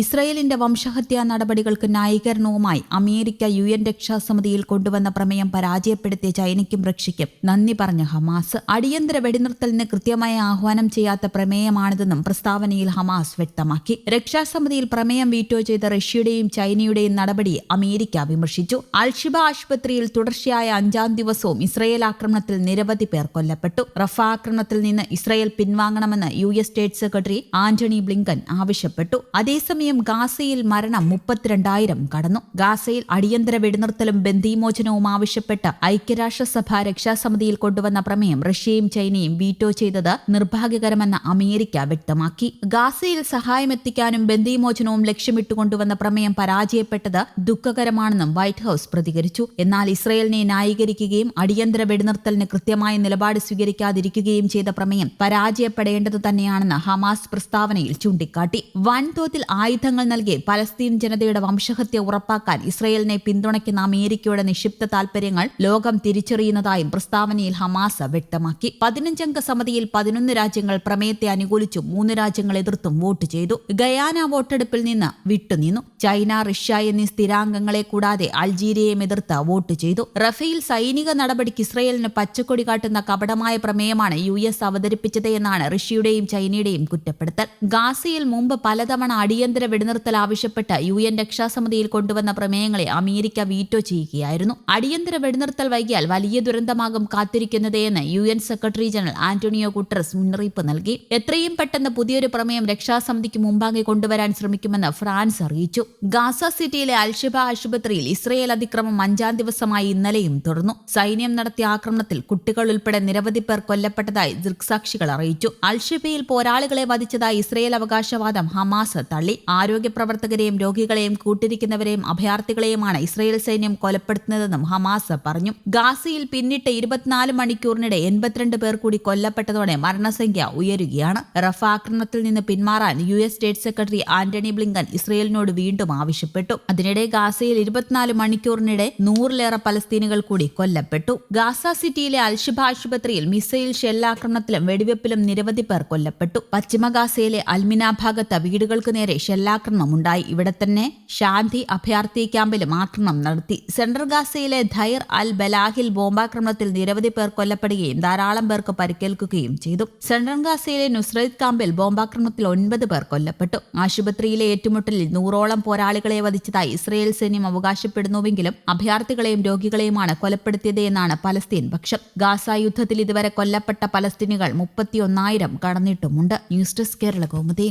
ഇസ്രയേലിന്റെ വംശഹത്യാ നടപടികൾക്ക് ന്യായീകരണവുമായി America UN രക്ഷാസമിതിയിൽ കൊണ്ടുവന്ന പ്രമേയം പരാജയപ്പെടുത്തിയ ചൈനയ്ക്കും റഷ്യയ്ക്കും നന്ദി പറഞ്ഞ ഹമാസ്. അടിയന്തര വെടിനിർത്തലിന് കൃത്യമായ ആഹ്വാനം ചെയ്യാത്ത പ്രമേയമാണിതെന്നും പ്രസ്താവനയിൽ ഹമാസ് വ്യക്തമാക്കി. രക്ഷാസമിതിയിൽ പ്രമേയം വീറ്റോ ചെയ്ത റഷ്യയുടെയും ചൈനയുടെയും നടപടി അമേരിക്ക വിമർശിച്ചു. അൽഷിബ ആശുപത്രിയിൽ തുടർച്ചയായ 5ാം ദിവസവും ഇസ്രയേൽ ആക്രമണത്തിൽ നിരവധി പേർ കൊല്ലപ്പെട്ടു. റഫ ആക്രമണത്തിൽ നിന്ന് ഇസ്രയേൽ പിൻവാങ്ങണമെന്ന് US state secretary Antony Blinken ആവശ്യപ്പെട്ടു. അതേസമയം ഗാസയിൽ മരണം 32,000 കടന്നു. ഗാസയിൽ അടിയന്തര വെടിനിർത്തലും ബന്ദിമോചനവും ആവശ്യപ്പെട്ട് ഐക്യരാഷ്ട്രസഭ രക്ഷാസമിതിയിൽ കൊണ്ടുവന്ന പ്രമേയം റഷ്യയും ചൈനയും വീറ്റോ ചെയ്തത് നിർഭാഗ്യകരമെന്ന് അമേരിക്ക വ്യക്തമാക്കി. ഗാസയിൽ സഹായമെത്തിക്കാനും ബന്ദിമോചനവും ലക്ഷ്യമിട്ടുകൊണ്ടുവന്ന പ്രമേയം പരാജയപ്പെട്ടത് ദുഃഖകരമാണെന്നും വൈറ്റ് ഹൌസ് പ്രതികരിച്ചു. എന്നാൽ ഇസ്രയേലിനെ ന്യായീകരിക്കുകയും അടിയന്തര വെടിനിർത്തലിന് കൃത്യമായ നിലപാട് സ്വീകരിക്കാതിരിക്കുകയും ചെയ്ത പ്രമേയം പരാജയപ്പെടേണ്ടത് തന്നെയാണെന്ന് ഹമാസ് പ്രസ്താവനയിൽ ചൂണ്ടിക്കാട്ടി. വൻതോതിൽ ആയുധങ്ങൾ നൽകി പലസ്തീൻ ജനതയുടെ വംശഹത്യ ഉറപ്പാക്കാൻ ഇസ്രയേലിനെ പിന്തുണയ്ക്കുന്ന അമേരിക്കയുടെ നിക്ഷിപ്ത താൽപര്യങ്ങൾ ലോകം തിരിച്ചറിയുന്നതായും പ്രസ്താവനയിൽ ഹമാസ് വ്യക്തമാക്കി. 15-അംഗ സമിതിയിൽ 11 രാജ്യങ്ങൾ പ്രമേയത്തെ അനുകൂലിച്ചും 3 രാജ്യങ്ങൾ എതിർത്തും വോട്ട് ചെയ്തു. ഗയാന വോട്ടെടുപ്പിൽ നിന്ന് വിട്ടുനിന്നു. ചൈന, റഷ്യ എന്നീ സ്ഥിരാംഗങ്ങളെ കൂടാതെ അൾജീരിയയും എതിർത്ത് വോട്ട് ചെയ്തു. റഫേൽ സൈനിക നടപടിക്ക് ഇസ്രയേലിന് പച്ചക്കൊടി കാട്ടുന്ന കപടമായ പ്രമേയമാണ് US അവതരിപ്പിച്ചത് എന്നാണ് റഷ്യയുടെയും ചൈനയുടെയും കുറ്റപ്പെടുത്തൽ. ഗാസയിൽ മുമ്പ് പലതവണ അടിയന്തര വെടിനിർത്തൽ ആവശ്യപ്പെട്ട് UN രക്ഷാസമിതിയിൽ കൊണ്ടുവന്ന പ്രമേയങ്ങളെ അമേരിക്ക വീറ്റോ ചെയ്യുകയായിരുന്നു. അടിയന്തര വെടിനിർത്തൽ വൈകിയാൽ വലിയ ദുരന്തമാകും കാത്തിരിക്കുന്നതെന്ന് UN secretary general Antonio Guterres മുന്നറിയിപ്പ് നൽകി. എത്രയും പെട്ടെന്ന് പുതിയൊരു പ്രമേയം രക്ഷാസമിതിക്ക് മുമ്പാകെ കൊണ്ടുവരാൻ ശ്രമിക്കുമെന്ന് ഫ്രാൻസ് അറിയിച്ചു. ഗാസ സിറ്റിയിലെ അൽഷിബ ആശുപത്രിയിൽ ഇസ്രയേൽ അതിക്രമം 5ാം ദിവസമായി ഇന്നലെയും തുടർന്നു. സൈന്യം നടത്തിയ ആക്രമണത്തിൽ കുട്ടികൾ ഉൾപ്പെടെ നിരവധി പേർ കൊല്ലപ്പെട്ടതായി ദൃക്സാക്ഷികൾ അറിയിച്ചു. അൽഷിബയിൽ പോരാളികളെ വധിച്ചതായി ഇസ്രയേൽ അവകാശവാദം ഹമാസ് തള്ളി. ആരോഗ്യ പ്രവർത്തകരെയും രോഗികളെയും കൂട്ടിരിക്കുന്നവരെയും അഭയാർത്ഥികളെയുമാണ് ഇസ്രയേൽ സൈന്യം കൊലപ്പെടുത്തുന്നതെന്നും ഹമാസ് പറഞ്ഞു. ഗാസയിൽ പിന്നിട്ട് 24 മണിക്കൂറിനിടെ 82 പേർ കൂടി കൊല്ലപ്പെട്ടതോടെ മരണസംഖ്യ ഉയരുകയാണ്. റഫ ആക്രമണത്തിൽ നിന്ന് പിന്മാറാൻ US state secretary Antony Blinken ഇസ്രയേലിനോട് വീണ്ടും ആവശ്യപ്പെട്ടു. അതിനിടെ ഗാസയിൽ 24 മണിക്കൂറിനിടെ 100-ലേറെ പലസ്തീനുകൾ കൂടി കൊല്ലപ്പെട്ടു. ഗാസ സിറ്റിയിലെ അൽഷിബ ആശുപത്രിയിൽ മിസൈൽ ഷെല്ലാക്രമണത്തിലും വെടിവെപ്പിലും നിരവധി പേർ കൊല്ലപ്പെട്ടു. പശ്ചിമ ഗാസയിലെ അൽമിന ഭാഗത്ത് വീടുകൾക്ക് നേരെ ഷെല്ലാക്രമണമുണ്ടായി. ഇവിടെ തന്നെ ശാന്തി അഭയാർത്ഥി ക്യാമ്പിലും ആക്രമണം നടത്തി. സെൻട്രൽ ഗാസയിലെ ധൈർ അൽ ബലാഹിൽ ബോംബാക്രമണത്തിൽ നിരവധി പേർ കൊല്ലപ്പെടുകയും ധാരാളം പേർക്ക് പരിക്കേൽക്കുകയും ചെയ്തു. സെൻട്രൽ ഗാസയിലെ നുസ്രൈത്ത് ക്യാമ്പിൽ ബോംബാക്രമണത്തിൽ 9 പേർ കൊല്ലപ്പെട്ടു. ആശുപത്രിയിലെ ഏറ്റുമുട്ടലിൽ 100ഓളം പോരാളികളെ വധിച്ചതായി ഇസ്രയേൽ സൈന്യം അവകാശപ്പെടുന്നുവെങ്കിലും അഭയാർത്ഥികളെയും രോഗികളെയുമാണ് കൊലപ്പെടുത്തിയത് എന്നാണ് പലസ്തീൻ പക്ഷം. ഗാസ യുദ്ധത്തിൽ ഇതുവരെ കൊല്ലപ്പെട്ട പലസ്തീനുകൾ 31,000 കടന്നിട്ടുമുണ്ട്. News desk Kerala Kaumudi.